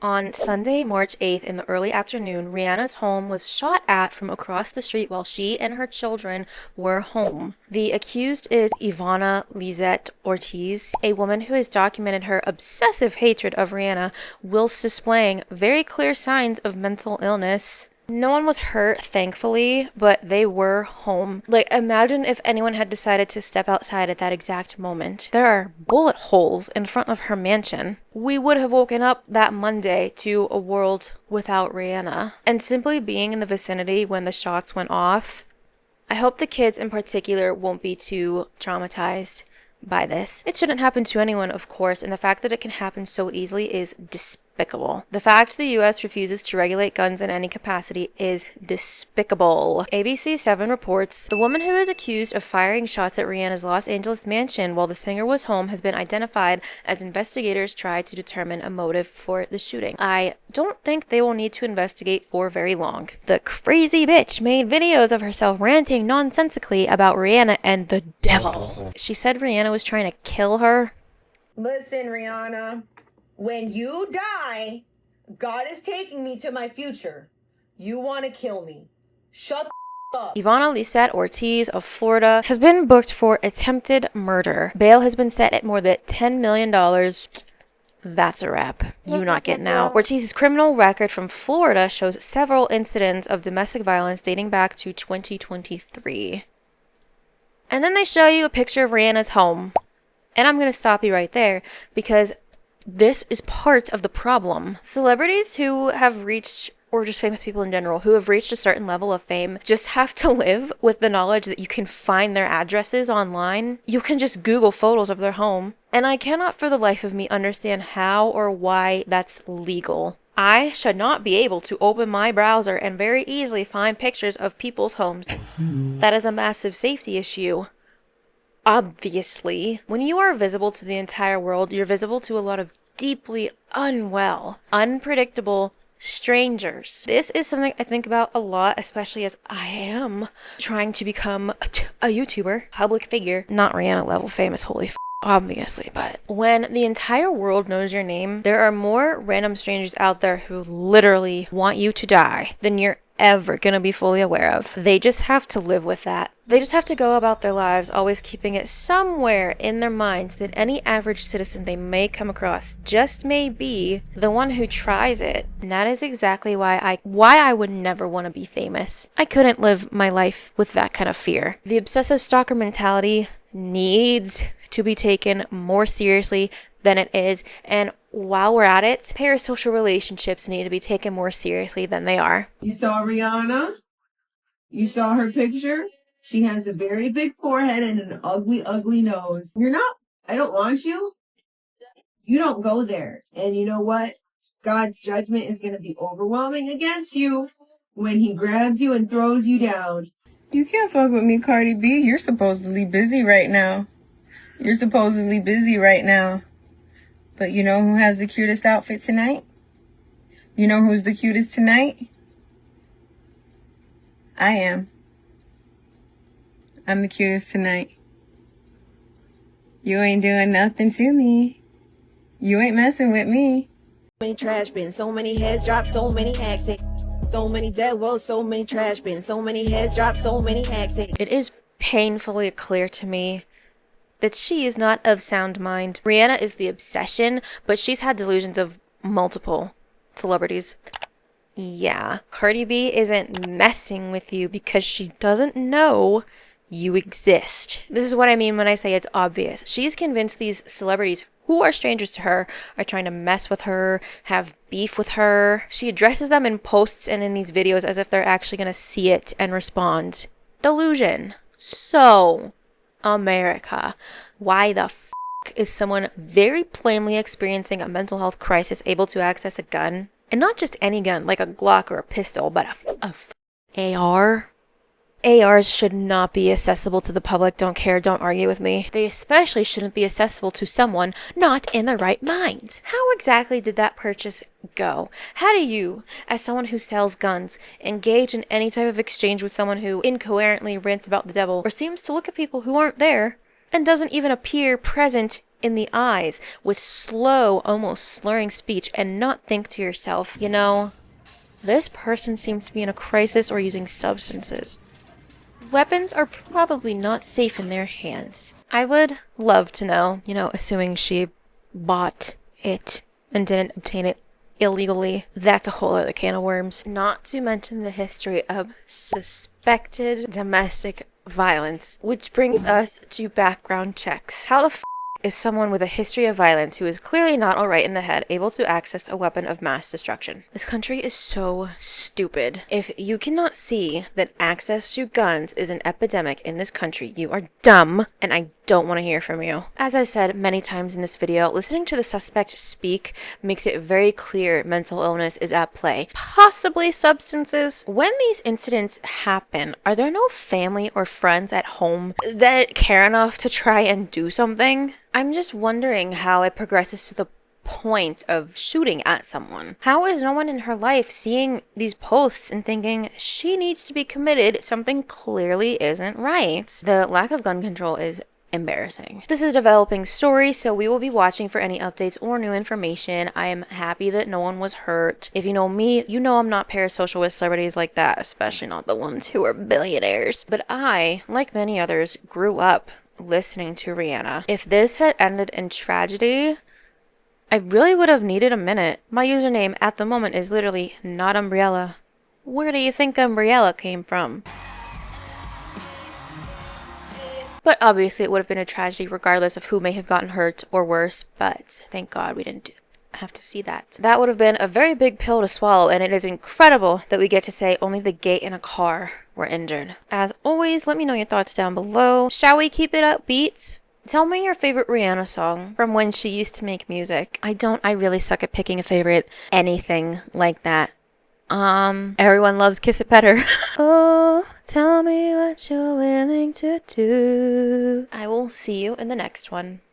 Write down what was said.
On Sunday, March 8th in the early afternoon, Rihanna's home was shot at from across the street while she and her children were home. The accused is Ivana Lizette Ortiz, a woman who has documented her obsessive hatred of Rihanna whilst displaying very clear signs of mental illness. No one was hurt, thankfully, but they were home. Like, imagine if anyone had decided to step outside at that exact moment. There are bullet holes in front of her mansion. We would have woken up that Monday to a world without Rihanna. And simply being in the vicinity when the shots went off, I hope the kids in particular won't be too traumatized by this. It shouldn't happen to anyone, of course, and the fact that it can happen so easily is despicable. The fact the US refuses to regulate guns in any capacity is despicable. ABC 7 reports the woman who is accused of firing shots at Rihanna's Los Angeles mansion while the singer was home has been identified as investigators try to determine a motive for the shooting. I don't think they will need to investigate for very long. The crazy bitch made videos of herself ranting nonsensically about Rihanna and the devil. She said Rihanna was trying to kill her. Listen, Rihanna, when you die, God is taking me to my future. You want to kill me. Shut the up. Ivana Lizette Ortiz of Florida has been booked for attempted murder. Bail has been set at more than $10 million. That's a wrap. You not getting out. Ortiz's criminal record from Florida shows several incidents of domestic violence dating back to 2023. And then they show you a picture of Rihanna's home. And I'm going to stop you right there because this is part of the problem. Celebrities who have reached, or just famous people in general, who have reached a certain level of fame just have to live with the knowledge that you can find their addresses online. You can just Google photos of their home. And I cannot for the life of me understand how or why that's legal. I should not be able to open my browser and very easily find pictures of people's homes. That is a massive safety issue. Obviously, when you are visible to the entire world, you're visible to a lot of deeply unwell, unpredictable strangers. This is something I think about a lot, especially as I am trying to become a YouTuber, public figure, not Rihanna level famous, holy obviously, but when the entire world knows your name, there are more random strangers out there who literally want you to die than you're ever gonna be fully aware of. They just have to live with that. They just have to go about their lives always keeping it somewhere in their minds that any average citizen they may come across just may be the one who tries it. And that is exactly why I would never want to be famous. I couldn't live my life with that kind of fear. The obsessive stalker mentality needs to be taken more seriously than it is, and while we're at it, parasocial relationships need to be taken more seriously than they are. You saw Rihanna? You saw her picture? She has a very big forehead and an ugly, ugly nose. I don't want you. You don't go there. And you know what? God's judgment is going to be overwhelming against you when he grabs you and throws you down. You can't fuck with me, Cardi B. You're supposedly busy right now. But you know who has the cutest outfit tonight? You know who's the cutest tonight? I am. I'm the cutest tonight. You ain't doing nothing to me. You ain't messing with me. So many trash bins, so many heads dropped, so many hacks hit. So many dead wolves, so many trash bins, so many heads dropped, so many hacks hit. It is painfully clear to me that she is not of sound mind. Rihanna is the obsession, but she's had delusions of multiple celebrities. Yeah, Cardi B isn't messing with you because she doesn't know you exist. This is what I mean when I say it's obvious. She's convinced these celebrities who are strangers to her are trying to mess with her, have beef with her. She addresses them in posts and in these videos as if they're actually going to see it and respond. Delusion. So, America, why the is someone very plainly experiencing a mental health crisis able to access a gun? And not just any gun, like a Glock or a pistol, but a AR? ARs should not be accessible to the public. Don't care, don't argue with me. They especially shouldn't be accessible to someone not in their right mind. How exactly did that purchase go? How do you, as someone who sells guns, engage in any type of exchange with someone who incoherently rants about the devil or seems to look at people who aren't there and doesn't even appear present in the eyes with slow, almost slurring speech and not think to yourself, you know, this person seems to be in a crisis or using substances. Weapons are probably not safe in their hands. I would love to know, assuming she bought it and didn't obtain it illegally. That's a whole other can of worms. Not to mention the history of suspected domestic violence, which brings us to background checks. How the is someone with a history of violence who is clearly not alright in the head able to access a weapon of mass destruction? This country is so stupid. If you cannot see that access to guns is an epidemic in this country, you are dumb, and I don't want to hear from you. As I've said many times in this video, listening to the suspect speak makes it very clear mental illness is at play, possibly substances. When these incidents happen, are there no family or friends at home that care enough to try and do something? I'm just wondering how it progresses to the point of shooting at someone. How is no one in her life seeing these posts and thinking she needs to be committed? Something clearly isn't right. The lack of gun control is embarrassing. This is a developing story, so we will be watching for any updates or new information. I am happy that no one was hurt. If you know me, you know I'm not parasocial with celebrities like that, especially not the ones who are billionaires. But I, like many others, grew up listening to Rihanna. If this had ended in tragedy, I really would have needed a minute. My username at the moment is literally not Umbrella. Where do you think Umbrella came from? But obviously it would have been a tragedy regardless of who may have gotten hurt or worse, but thank God we didn't have to see that. That would have been a very big pill to swallow, and it is incredible that we get to say only the gate and a car were injured. As always, let me know your thoughts down below. Shall we keep it upbeat? Tell me your favorite Rihanna song from when she used to make music. I really suck at picking a favorite anything like that. Everyone loves Kiss It Better. Oh, tell me what you're willing to do. I will see you in the next one.